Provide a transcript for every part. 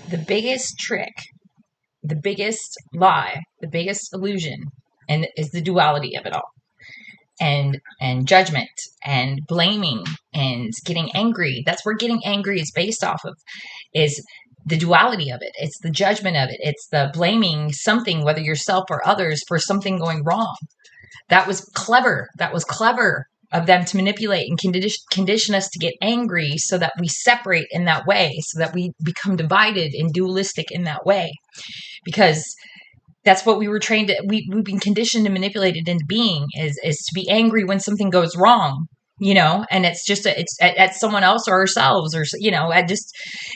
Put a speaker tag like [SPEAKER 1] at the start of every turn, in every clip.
[SPEAKER 1] The biggest trick, the biggest lie, the biggest illusion, and is the duality of it all. And judgment and blaming and getting angry. That's where getting angry is based off of, is the duality of it. It's the judgment of it. It's the blaming something, whether yourself or others, for something going wrong. That was clever. That was clever of them to manipulate and condition us to get angry so that we separate in that way, so that we become divided and dualistic in that way. Because that's what we were trained to, we've been conditioned and manipulated into being, is to be angry when something goes wrong, and it's just, it's at someone else or ourselves, or, and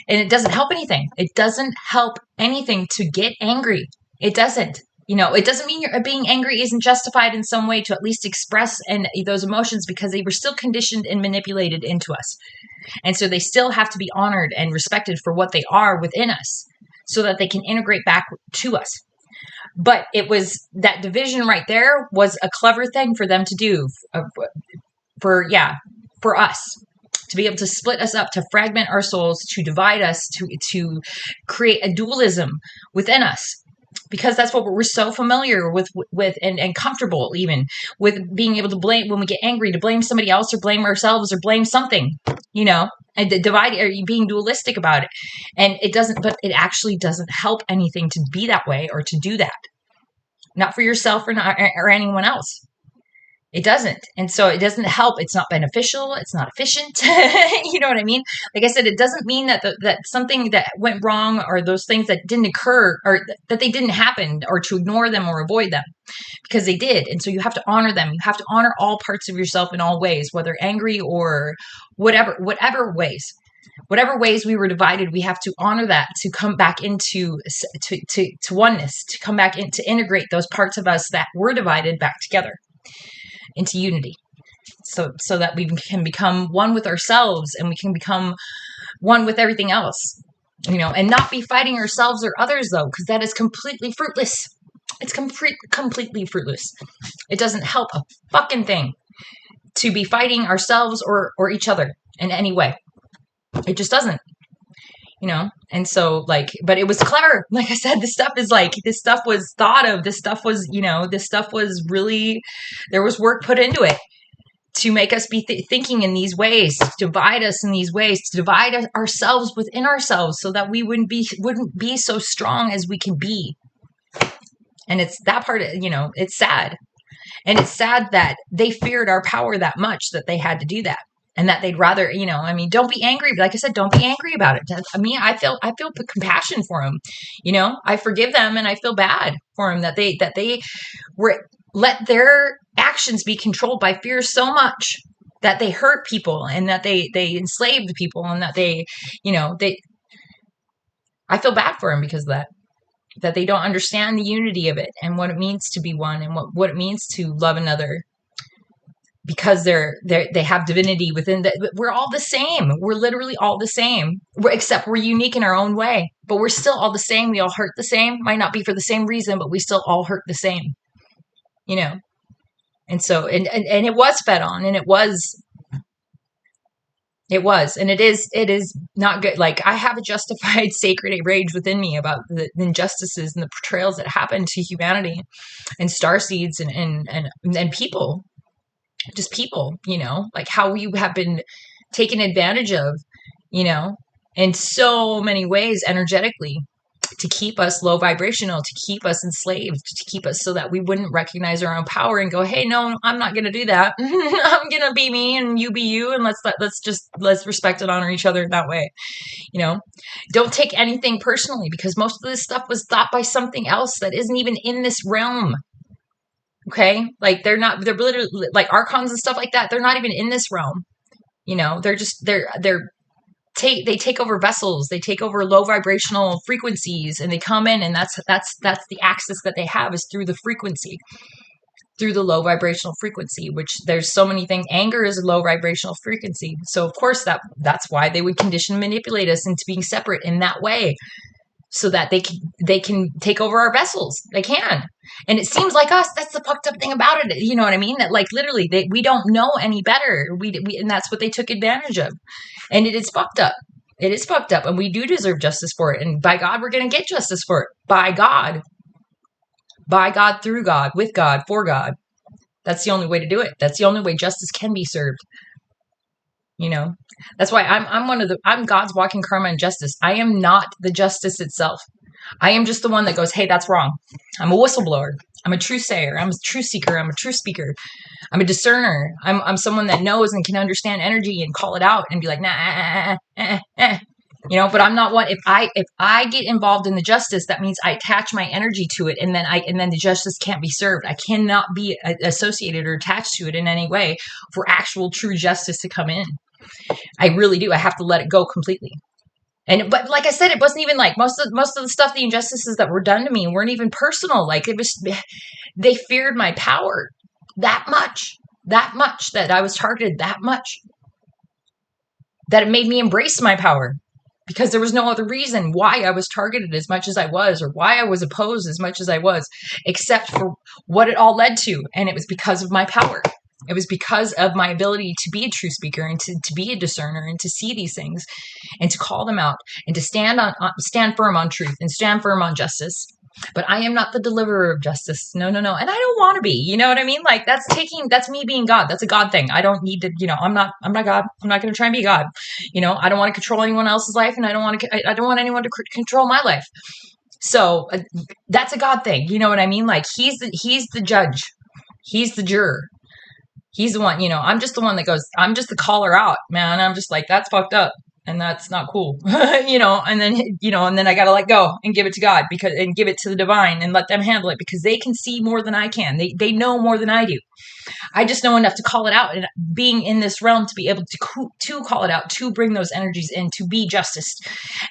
[SPEAKER 1] it doesn't help anything. It doesn't help anything to get angry. It doesn't. It doesn't mean being angry isn't justified in some way to at least express those emotions, because they were still conditioned and manipulated into us. And so they still have to be honored and respected for what they are within us, so that they can integrate back to us. But it was that division right there was a clever thing for them to do, for us to be able to split us up, to fragment our souls, to divide us, to create a dualism within us. Because that's what we're so familiar with and comfortable even with, being able to blame, when we get angry, to blame somebody else or blame ourselves or blame something, and divide, or being dualistic about it. And but it actually doesn't help anything to be that way or to do that. Not for yourself or anyone else. It doesn't. And so it doesn't help. It's not beneficial. It's not efficient. You know what I mean? Like I said, it doesn't mean that that something that went wrong, or those things that didn't occur, or that they didn't happen, or to ignore them or avoid them, because they did. And so you have to honor them. You have to honor all parts of yourself in all ways, whether angry or whatever ways. Whatever ways we were divided, we have to honor that, to come back into to oneness, to come back in, to integrate those parts of us that were divided back together into unity, so that we can become one with ourselves, and we can become one with everything else, and not be fighting ourselves or others, though, because that is completely fruitless. It's completely fruitless. It doesn't help a fucking thing to be fighting ourselves or each other in any way. It just doesn't. And so, but it was clever. Like I said, this stuff was thought of. This stuff was really, there was work put into it to make us be thinking in these ways, to divide us in these ways, to divide ourselves within ourselves, so that we wouldn't be so strong as we can be. And it's that part, it's sad. And it's sad that they feared our power that much that they had to do that. And that they'd rather, don't be angry. Like I said, don't be angry about it. I feel compassion for them. I forgive them, and I feel bad for them that they were let their actions be controlled by fear so much that they hurt people, and that they enslaved people, and that I feel bad for them because of that they don't understand the unity of it, and what it means to be one, and what it means to love another. Because they have divinity within we're all the same. We're literally all the same, except we're unique in our own way, but we're still all the same. We all hurt the same. Might not be for the same reason, but we still all hurt the same, and so, and it was fed on, and it was, and it is not good. Like, I have a justified sacred rage within me about the injustices and the portrayals that happen to humanity and starseeds and people. Just people, like how we have been taken advantage of, in so many ways energetically, to keep us low vibrational, to keep us enslaved, to keep us so that we wouldn't recognize our own power and go, hey, no, I'm not going to do that. I'm going to be me and you be you. And let's respect and honor each other in that way. Don't take anything personally, because most of this stuff was thought by something else that isn't even in this realm. Okay. Like they're literally like archons and stuff like that. They're not even in this realm. They take over vessels. They take over low vibrational frequencies, and they come in, and that's the access that they have, is through the frequency, through the low vibrational frequency, which there's so many things. Anger is a low vibrational frequency. So of course that's why they would condition, manipulate us into being separate in that way, so that they can take over our vessels. They can. And it seems like us, that's the fucked up thing about it. You know what I mean? That, like, literally we don't know any better. We and that's what they took advantage of. And it is fucked up. It is fucked up, and we do deserve justice for it. And by God, we're going to get justice for it. By God, through God, with God, for God. That's the only way to do it. That's the only way justice can be served. You know, that's why I'm God's walking karma and justice. I am not the justice itself. I am just the one that goes, hey, that's wrong. I'm a whistleblower. I'm a truth sayer. I'm a truth seeker. I'm a truth speaker. I'm a discerner. I'm someone that knows and can understand energy and call it out and be like, nah, you know, but I'm not one. If I get involved in the justice, that means I attach my energy to it, and then the justice can't be served. I cannot be associated or attached to it in any way for actual true justice to come in. I really do. I have to let it go completely. But like I said, it wasn't even like most of the stuff, the injustices that were done to me weren't even personal. Like it was, they feared my power that much that I was targeted that much that it made me embrace my power, because there was no other reason why I was targeted as much as I was, or why I was opposed as much as I was, except for what it all led to. And it was because of my power. It was because of my ability to be a true speaker and to be a discerner and to see these things and to call them out and to stand firm on truth and stand firm on justice. But I am not the deliverer of justice. No. And I don't want to be, you know what I mean? Like that's me being God. That's a God thing. I don't need to, you know, I'm not God. I'm not going to try and be God. You know, I don't want to control anyone else's life, and I don't want anyone to control my life. So that's a God thing. You know what I mean? Like he's the judge. He's the juror. He's the one, you know, I'm just the one that goes, I'm just the caller out, man. I'm just like, that's fucked up. And that's not cool, you know, and then I got to let go and give it to God and give it to the divine and let them handle it, because they can see more than I can. They know more than I do. I just know enough to call it out, and being in this realm to be able to call it out, to bring those energies in, to be justice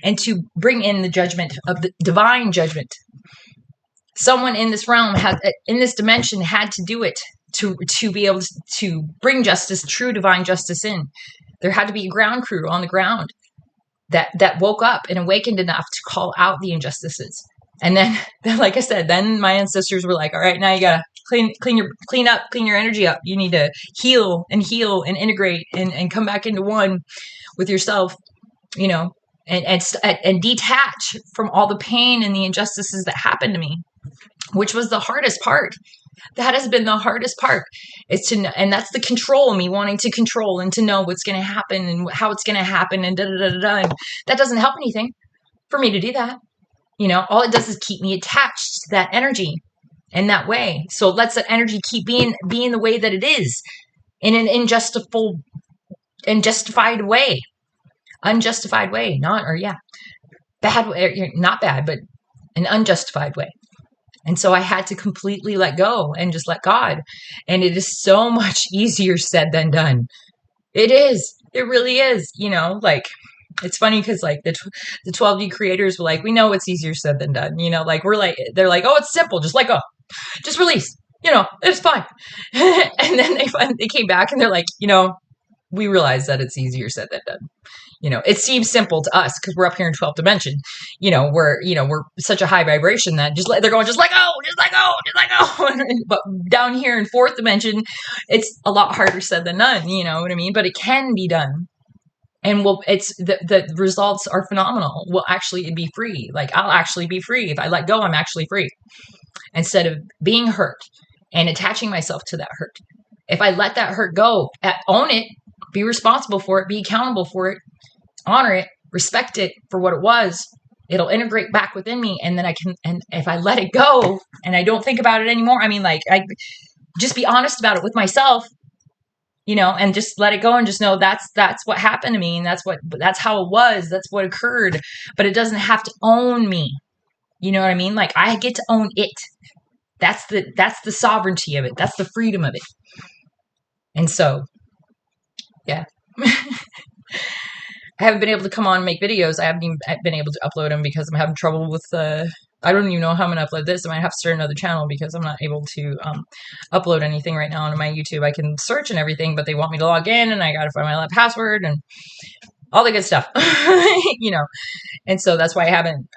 [SPEAKER 1] and to bring in the judgment of the divine judgment. Someone in this realm in this dimension had to do it to be able to bring justice, true divine justice in. There had to be a ground crew on the ground that woke up and awakened enough to call out the injustices. And then, like I said, then my ancestors were like, all right, now you gotta clean your energy up. You need to heal and integrate and come back into one with yourself, you know, and detach from all the pain and the injustices that happened to me, which was the hardest part. That has been the hardest part, and that's the control, me wanting to control and to know what's going to happen and how it's going to happen and and that doesn't help anything for me to do that. You know, all it does is keep me attached to that energy in that way. So it lets that energy keep being the way that it is, in an unjustified way, bad way, not bad, but an unjustified way. And so I had to completely let go and just let God. And it is so much easier said than done. It is. It really is. You know, like, it's funny because like the 12D creators were like, we know it's easier said than done. You know, like they're like, oh, it's simple. Just let go. Just release. You know, it's fine. And then they came back and they're like, you know, we realize that it's easier said than done. You know, it seems simple to us because we're up here in 12th dimension. You know, we're such a high vibration that they're going, just let go. But down here in 4th dimension, it's a lot harder said than done. You know what I mean? But it can be done. And it's the results are phenomenal. We'll actually be free. Like, I'll actually be free. If I let go, I'm actually free. Instead of being hurt and attaching myself to that hurt. If I let that hurt go, own it, be responsible for it, be accountable for it, honor it, respect it for what it was, it'll integrate back within me. And then and if I let it go and I don't think about it anymore, I mean, like, I just be honest about it with myself, you know, and just let it go and just know that's what happened to me. And that's how it was. That's what occurred, but it doesn't have to own me. You know what I mean? Like, I get to own it. That's the sovereignty of it. That's the freedom of it. And so, yeah. I haven't been able to come on and make videos. I haven't even been able to upload them because I'm having trouble with I don't even know how I'm going to upload this. I might have to start another channel because I'm not able to upload anything right now onto my YouTube. I can search and everything, but they want me to log in and I got to find my password and all the good stuff, you know. And so that's why I haven't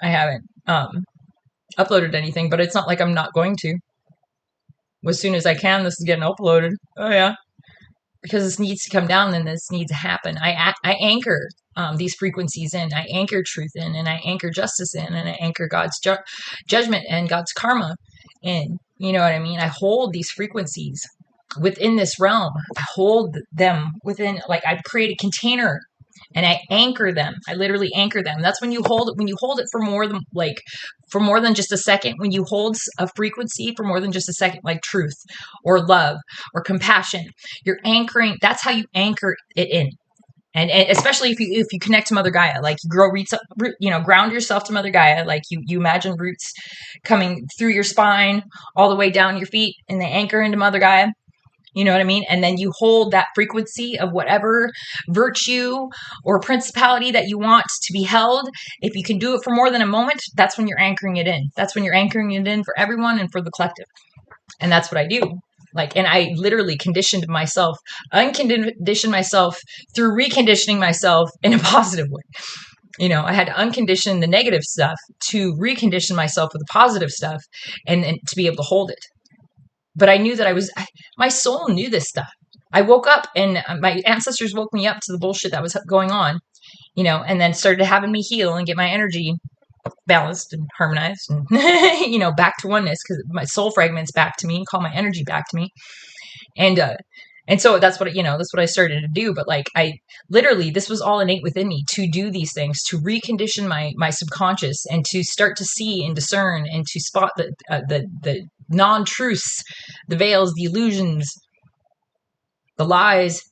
[SPEAKER 1] uploaded anything, but it's not like I'm not going to. As soon as I can, this is getting uploaded. Oh yeah. because this needs to come down, then this needs to happen. I anchor these frequencies in, I anchor truth in, and I anchor justice in, and I anchor God's judgment and God's karma in. You know what I mean? I hold these frequencies within this realm. I hold them within, like, I create a container and I anchor them. I literally anchor them. That's when you hold it for more than just a second. When you hold a frequency for more than just a second, like truth or love or compassion, you're anchoring. That's how you anchor it in. And especially if you connect to Mother Gaia, like you grow roots, ground yourself to Mother Gaia, like you imagine roots coming through your spine all the way down your feet, and they anchor into Mother Gaia. You know what I mean? And then you hold that frequency of whatever virtue or principality that you want to be held. If you can do it for more than a moment, that's when you're anchoring it in. That's when you're anchoring it in for everyone and for the collective. And that's what I do. Like, and I literally unconditioned myself through reconditioning myself in a positive way. You know, I had to uncondition the negative stuff to recondition myself with the positive stuff and to be able to hold it. But I knew that my soul knew this stuff. I woke up and my ancestors woke me up to the bullshit that was going on, and then started having me heal and get my energy balanced and harmonized and, back to oneness, because my soul fragments back to me, call my energy back to me. And so that's what I started to do. But like, I literally, this was all innate within me to do these things, to recondition my subconscious and to start to see and discern and to spot the non-truths, the veils, the illusions, the lies,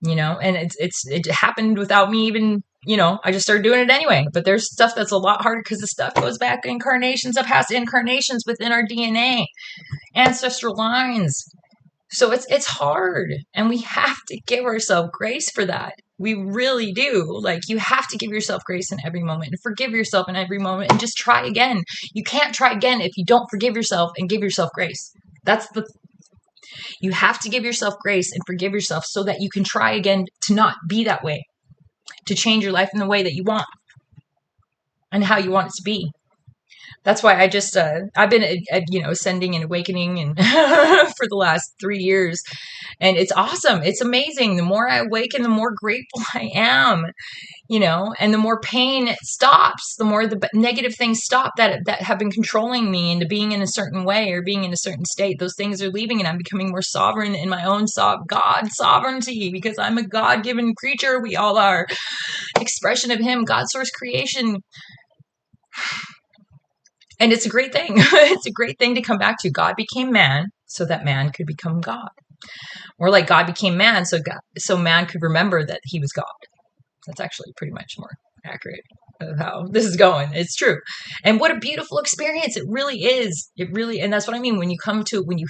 [SPEAKER 1] and it happened without me even, I just started doing it anyway. But there's stuff that's a lot harder because the stuff goes back incarnations of past incarnations within our DNA, ancestral lines. So it's hard, and we have to give ourselves grace for that. We really do. Like, you have to give yourself grace in every moment and forgive yourself in every moment and just try again. You can't try again if you don't forgive yourself and give yourself grace. You have to give yourself grace and forgive yourself so that you can try again to not be that way, to change your life in the way that you want and how you want it to be. That's why I just, I've been, ascending and awakening and for the last 3 years. And it's awesome. It's amazing. The more I awaken, the more grateful I am, and the more pain stops, the more the negative things stop that have been controlling me into being in a certain way or being in a certain state. Those things are leaving, and I'm becoming more sovereign in my own God sovereignty, because I'm a God-given creature. We all are. Expression of Him, God source creation. And it's a great thing. It's a great thing to come back to. God became man so that man could become God. Or like God became man so man could remember that he was God. That's actually pretty much more accurate of how this is going. It's true. And what a beautiful experience. It really is. And that's what I mean. When you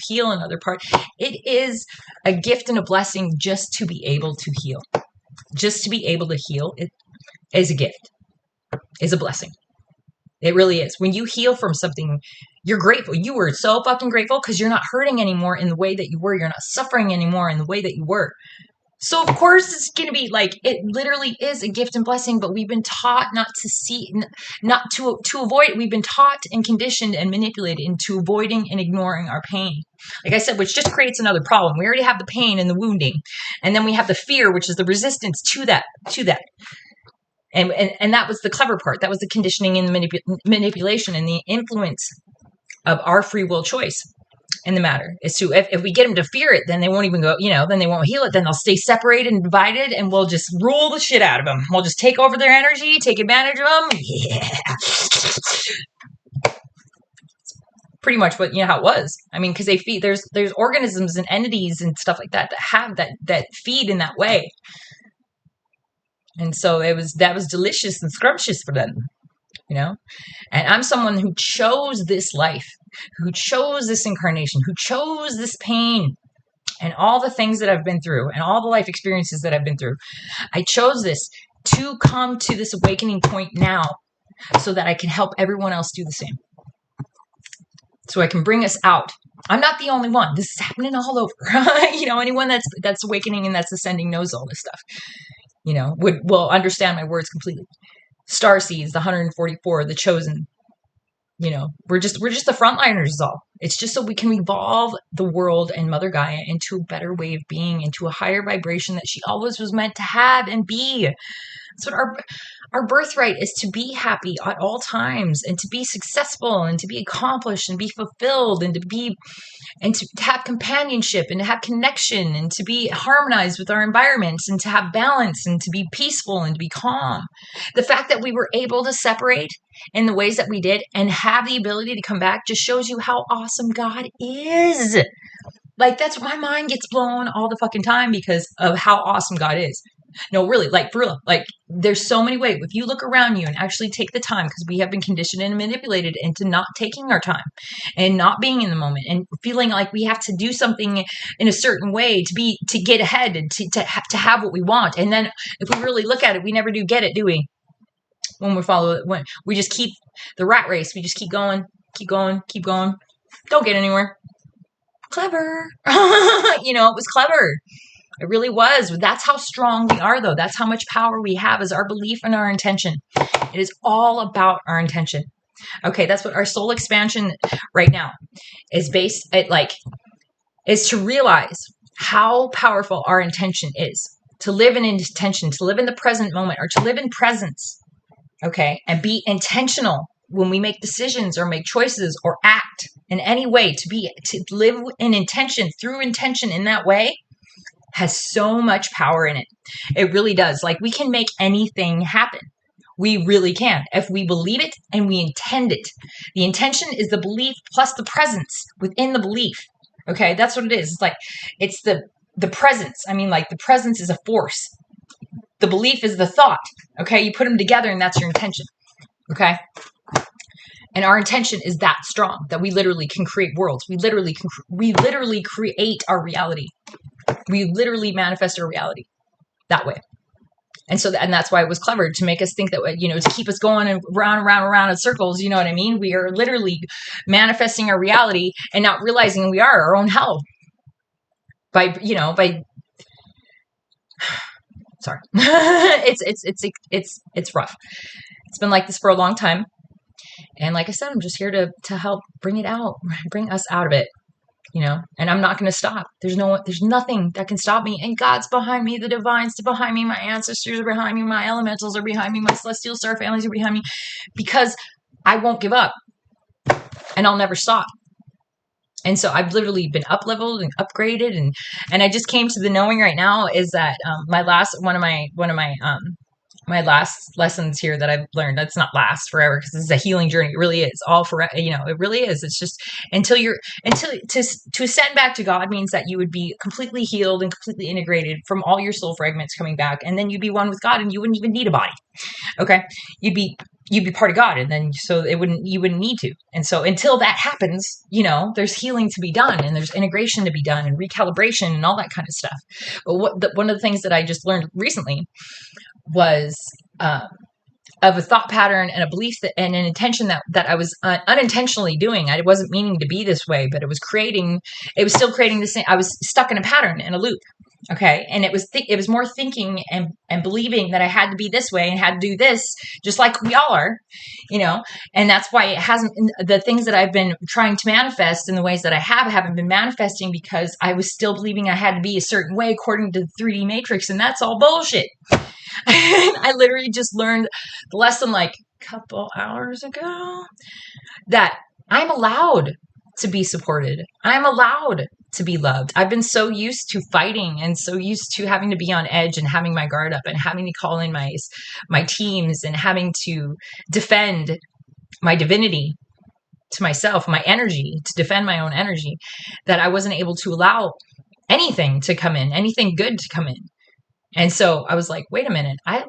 [SPEAKER 1] heal another part, it is a gift and a blessing just to be able to heal. Just to be able to heal, it is a gift, is a blessing. It really is. When you heal from something, you're grateful. You were so fucking grateful because you're not hurting anymore in the way that you were. You're not suffering anymore in the way that you were. So of course it's going to be like, it literally is a gift and blessing, but we've been taught not to see, not to avoid. We've been taught and conditioned and manipulated into avoiding and ignoring our pain. Like I said, which just creates another problem. We already have the pain and the wounding. And then we have the fear, which is the resistance to that. And that was the clever part. That was the conditioning and the manipulation and the influence of our free will choice in the matter. Is to, if we get them to fear it, then they won't even go, then they won't heal it. Then they'll stay separated and divided, and we'll just rule the shit out of them. We'll just take over their energy, take advantage of them. Yeah. Pretty much what, how it was. I mean, because they feed, there's organisms and entities and stuff like that have that feed in that way. And so that was delicious and scrumptious for them, And I'm someone who chose this life, who chose this incarnation, who chose this pain and all the things that I've been through and all the life experiences that I've been through. I chose this to come to this awakening point now so that I can help everyone else do the same. So I can bring us out. I'm not the only one. This is happening all over. Anyone that's awakening and that's ascending knows all this stuff. Will understand my words completely. Starseeds, the 144, the chosen. We're just the frontliners is all. It's just so we can evolve the world and Mother Gaia into a better way of being, into a higher vibration that she always was meant to have and be. That's what our birthright is, to be happy at all times and to be successful and to be accomplished and be fulfilled and to have companionship and to have connection and to be harmonized with our environments and to have balance and to be peaceful and to be calm. The fact that we were able to separate in the ways that we did and have the ability to come back just shows you how awesome God is. Like, that's my mind gets blown all the fucking time because of how awesome God is. No, really, like, for real, like, there's so many ways. If you look around you and actually take the time, because we have been conditioned and manipulated into not taking our time and not being in the moment and feeling like we have to do something in a certain way to get ahead and to have what we want. And then if we really look at it, we never do get it, do we? When we just keep the rat race, we just keep going, don't get anywhere. Clever. It was clever. It really was. That's how strong we are, though. That's how much power we have, is our belief and our intention. It is all about our intention. Okay, that's what our soul expansion right now is based at, is to realize how powerful our intention is. To live in intention, to live in the present moment, or to live in presence. Okay, and be intentional when we make decisions or make choices or act in any way, to live in intention, through intention in that way, has so much power in it. It really does. Like, we can make anything happen. We really can. If we believe it and we intend it. The intention is the belief plus the presence within the belief. Okay, that's what it is. It's like, it's the presence. I mean, like, the presence is a force. The belief is the thought. Okay, you put them together and that's your intention. Okay. And our intention is that strong that we literally can create worlds. We literally create our reality. We literally manifest our reality that way. And so, and that's why it was clever to make us think that, to keep us going and round in circles. You know what I mean? We are literally manifesting our reality and not realizing we are our own hell by sorry. It's rough. It's been like this for a long time. And like I said, I'm just here to help bring us out of it. And I'm not going to stop. There's nothing that can stop me. And God's behind me. The divines are behind me. My ancestors are behind me. My elementals are behind me. My celestial star families are behind me, because I won't give up and I'll never stop. And so I've literally been up-leveled and upgraded. And I just came to the knowing right now is that, my last lessons here that I've learned, that's not last forever, because this is a healing journey. It really is all forever. It really is. It's just to ascend back to God means that you would be completely healed and completely integrated from all your soul fragments coming back. And then you'd be one with God and you wouldn't even need a body. Okay. You'd be part of God. And then, so you wouldn't need to. And so until that happens, there's healing to be done and there's integration to be done and recalibration and all that kind of stuff. But one of the things that I just learned recently was of a thought pattern and a belief and an intention that I was unintentionally doing. I wasn't meaning to be this way, but it was still creating the same. I was stuck in a pattern, in a loop. Okay. And it was more thinking and believing that I had to be this way and had to do this, just like we all are, and that's why the things that I've been trying to manifest in the ways that I haven't been manifesting, because I was still believing I had to be a certain way according to the 3D matrix. And that's all bullshit. I literally just learned the lesson like a couple hours ago that I'm allowed to be supported. I'm allowed to be loved. I've been so used to fighting and so used to having to be on edge and having my guard up and having to call in my teams and having to defend my divinity to myself, my energy, to defend my own energy, that I wasn't able to allow anything to come in, anything good to come in. And so I was like, wait a minute. I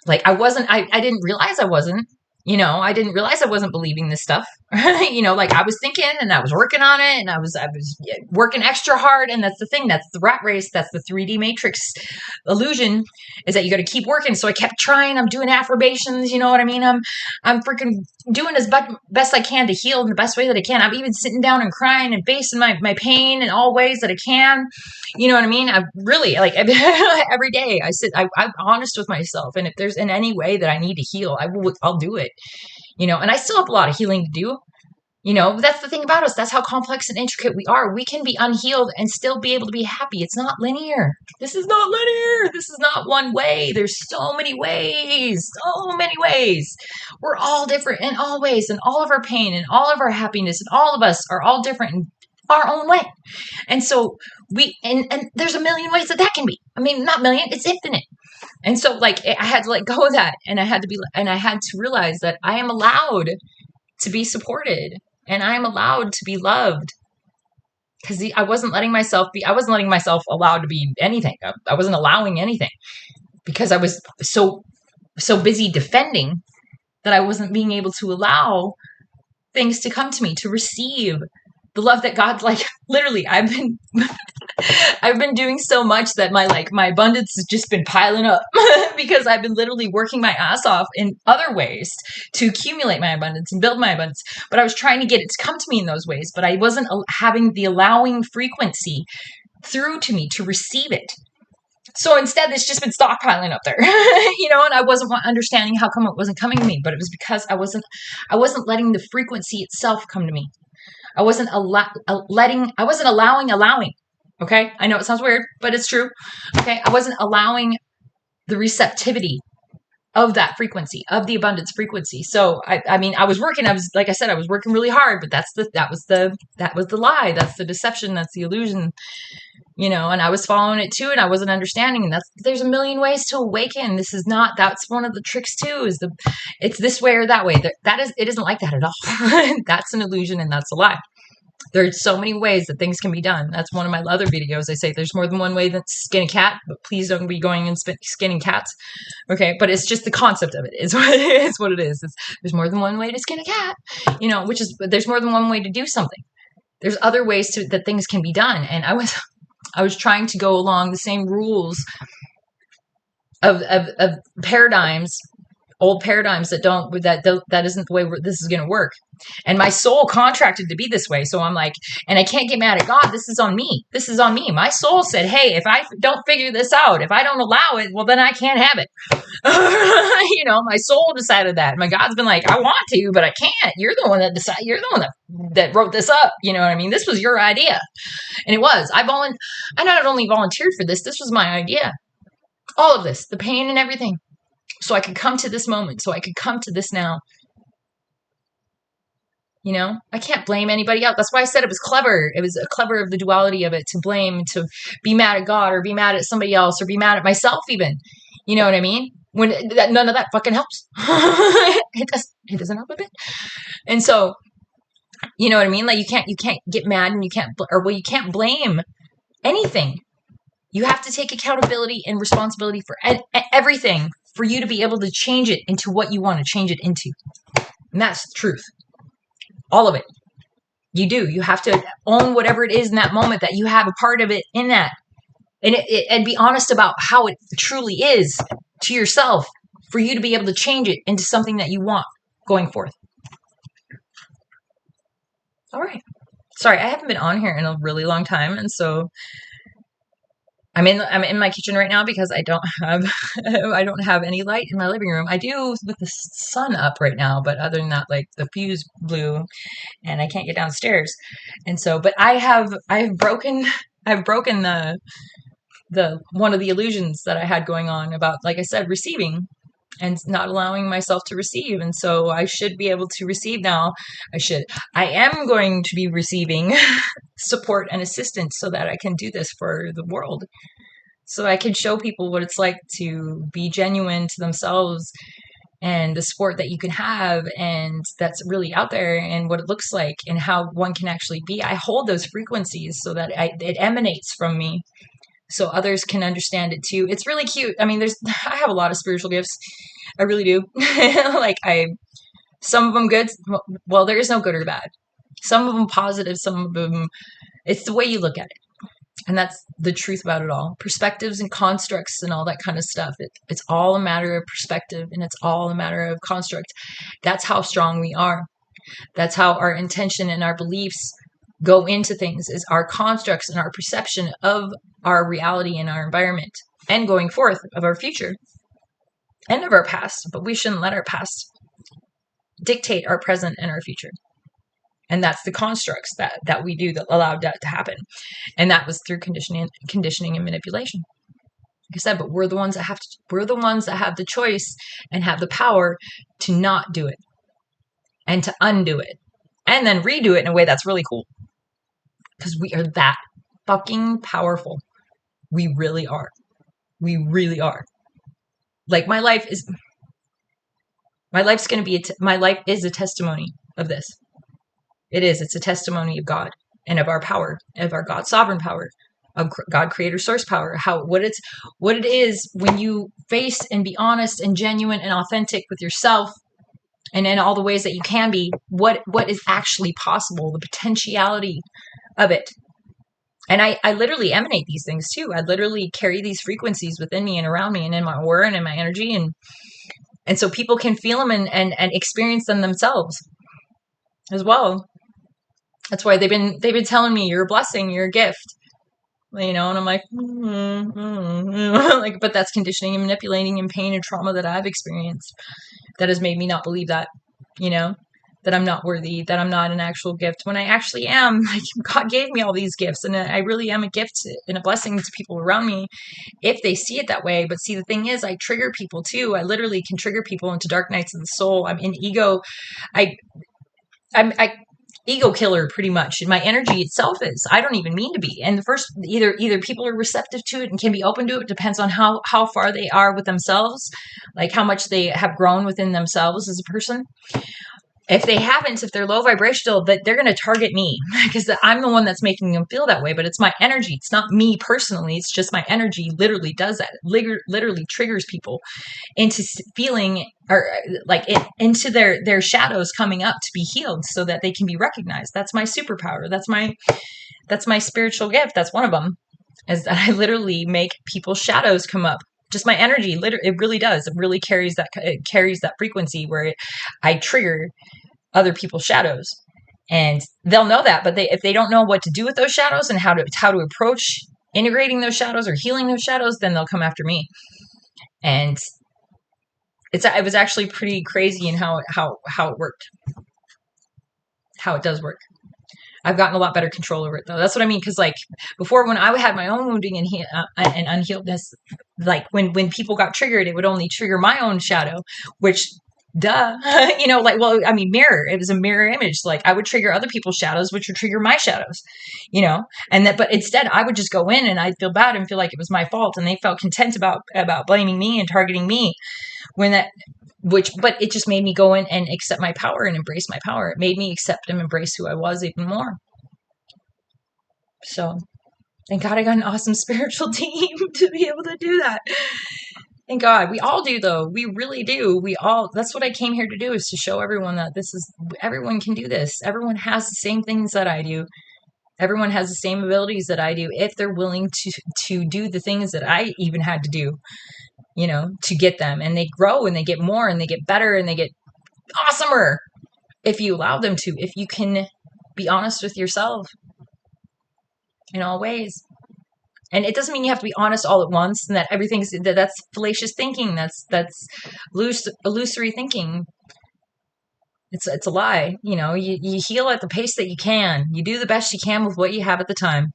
[SPEAKER 1] didn't realize I wasn't, I didn't realize I wasn't believing this stuff. Like, I was thinking and I was working on it and I was working extra hard. And that's the thing. That's the rat race. That's the 3D matrix illusion, is that you got to keep working. So I kept trying. I'm doing affirmations. You know what I mean? I'm freaking doing as best I can to heal in the best way that I can. I'm even sitting down and crying and facing my pain in all ways that I can. You know what I mean? I really, like, every day I'm honest with myself. And if there's in any way that I need to heal, I'll do it. And I still have a lot of healing to do. That's the thing about us. That's how complex and intricate we are. We can be unhealed and still be able to be happy. It's not linear. This is not linear. This is not one way. There's so many ways. So many ways. We're all different in all ways, and all of our pain and all of our happiness and all of us are all different in our own way. And so and there's a million ways that can be. I mean, not million, it's infinite. And so I had to let go of that, and I had to realize that I am allowed to be supported. And I am allowed to be loved, because I wasn't letting myself allowed to be anything. I wasn't allowing anything, because I was so busy defending that I wasn't being able to allow things to come to me, to receive the love that God, literally, I've been doing so much that my abundance has just been piling up because I've been literally working my ass off in other ways to accumulate my abundance and build my abundance. But I was trying to get it to come to me in those ways, but I wasn't having the allowing frequency through to me to receive it. So instead, it's just been stockpiling up there, and I wasn't understanding how come it wasn't coming to me, but it was because I wasn't letting the frequency itself come to me. I wasn't allowing. Okay. I know it sounds weird, but it's true. Okay. I wasn't allowing the receptivity of that frequency, of the abundance frequency. So I was working, like I said, I was working really hard, but that was the lie. That's the deception. That's the illusion, and I was following it too. And I wasn't understanding. And there's a million ways to awaken. That's one of the tricks too, it's this way or that way. It isn't like that at all. That's an illusion, and that's a lie. There's so many ways that things can be done. That's one of my other videos. I say there's more than one way to skin a cat, but please don't be going and skinning cats. Okay. But it's just the concept of it is what it is. There's more than one way to skin a cat, there's more than one way to do something. There's other ways that things can be done. And I was trying to go along the same rules of paradigms, old paradigms that isn't the way this is going to work. And my soul contracted to be this way. So I'm like, and I can't get mad at God. This is on me. This is on me. My soul said, hey, if I don't figure this out, if I don't allow it, well, then I can't have it. My soul decided that. My God's been like, I want to, but I can't. You're the one that decided. You're the one that wrote this up. You know what I mean? This was your idea. And it was. I not only volunteered for this was my idea. All of this, the pain and everything. So I could come to this moment. So I could come to this now. I can't blame anybody else. That's why I said it was clever. It was clever of the duality of it, to blame, to be mad at God, or be mad at somebody else, or be mad at myself even. You know what I mean? When none of that fucking helps. It doesn't help a bit. And so, you know what I mean? You can't get mad, and you can't blame anything. You have to take accountability and responsibility for everything for you to be able to change it into what you want to change it into. And that's the truth. All of it. You do. You have to own whatever it is in that moment, that you have a part of it in that. And be honest about how it truly is to yourself, for you to be able to change it into something that you want going forth. All right. Sorry, I haven't been on here in a really long time. And so I'm in my kitchen right now because I don't have any light in my living room. I do with the sun up right now, but other than that, the fuse blew and I can't get downstairs. And so, but I've broken the one of the illusions that I had going on about, like I said, receiving and not allowing myself to receive. And so I should be able to receive now. I am going to be receiving support and assistance so that I can do this for the world. So I can show people what it's like to be genuine to themselves, and the support that you can have, and that's really out there, and what it looks like, and how one can actually be. I hold those frequencies so that it emanates from me, so others can understand it too. It's really cute. I mean, I have a lot of spiritual gifts. I really do. Some of them good. Well, there is no good or bad. Some of them positive, some of them, it's the way you look at it. And that's the truth about it all. Perspectives and constructs and all that kind of stuff. It's all a matter of perspective, and it's all a matter of construct. That's how strong we are. That's how our intention and our beliefs go into things, is our constructs and our perception of our reality and our environment, and going forth of our future and of our past. But we shouldn't let our past dictate our present and our future. And that's the constructs that we do that allowed that to happen. And that was through conditioning and manipulation. Like I said, but we're the ones that have the choice and have the power to not do it and to undo it and then redo it in a way that's really cool. Because we are that fucking powerful. We really are. We really are. Like my life is a testimony of this. It is. It's a testimony of God and of our power, of our God sovereign power, of God creator source power. What it is when you face and be honest and genuine and authentic with yourself, and in all the ways that you can be. What is actually possible? The potentiality of it. And I literally emanate these things too. I literally carry these frequencies within me and around me and in my aura and in my energy, and so people can feel them and experience them themselves as well. That's why they've been telling me you're a blessing, you're a gift, and I'm like, like, but that's conditioning and manipulating and pain and trauma that I've experienced that has made me not believe that, that I'm not worthy, that I'm not an actual gift when I actually am. Like, God gave me all these gifts, and I really am a gift and a blessing to people around me if they see it that way. But see, the thing is, I trigger people too. I literally can trigger people into dark nights of the soul. I'm in ego. I'm ego killer pretty much, and my energy itself is. I don't even mean to be. And the first, either people are receptive to it and can be open to it. It depends on how far they are with themselves, like how much they have grown within themselves as a person. If they haven't, if they're low vibrational, that they're going to target me because I'm the one that's making them feel that way. But it's my energy. It's not me personally. It's just my energy literally does that. Literally triggers people into feeling or like into their shadows coming up to be healed so that they can be recognized. That's my superpower. That's my spiritual gift. That's one of them, is that I literally make people's shadows come up. Just my energy, it really does. It really carries that frequency where I trigger other people's shadows, and they'll know that. But if they don't know what to do with those shadows and how to approach integrating those shadows or healing those shadows, then they'll come after me. And it was actually pretty crazy in how it worked, how it does work. I've gotten a lot better control over it though. That's what I mean. Because like before, when I had my own wounding and unhealedness, like when people got triggered, it would only trigger my own shadow, which duh, mirror. It was a mirror image. Like I would trigger other people's shadows, which would trigger my shadows, but instead I would just go in and I'd feel bad and feel like it was my fault. And they felt content about blaming me and targeting me but it just made me go in and accept my power and embrace my power. It made me accept and embrace who I was even more. So thank God I got an awesome spiritual team to be able to do that. Thank God. We all do though. We really do. That's what I came here to do, is to show everyone that everyone can do this. Everyone has the same things that I do. Everyone has the same abilities that I do if they're willing to do the things that I even had to do. To get them, and they grow and they get more and they get better and they get awesomer if you allow them to, if you can be honest with yourself in all ways. And it doesn't mean you have to be honest all at once and that that's fallacious thinking. That's illusory thinking. It's a lie. You heal at the pace that you can. You do the best you can with what you have at the time.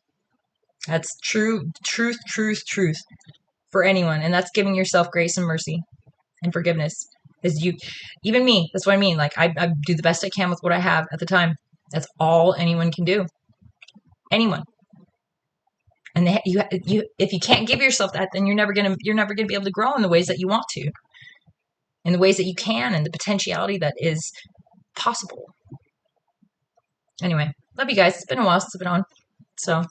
[SPEAKER 1] That's truth for anyone. And that's giving yourself grace and mercy and forgiveness. Even me, that's what I mean. Like I do the best I can with what I have at the time. That's all anyone can do. Anyone. And if you can't give yourself that, then you're never gonna be able to grow in the ways that you want to, in the ways that you can, and the potentiality that is possible. Anyway, love you guys. It's been a while since I've been on, so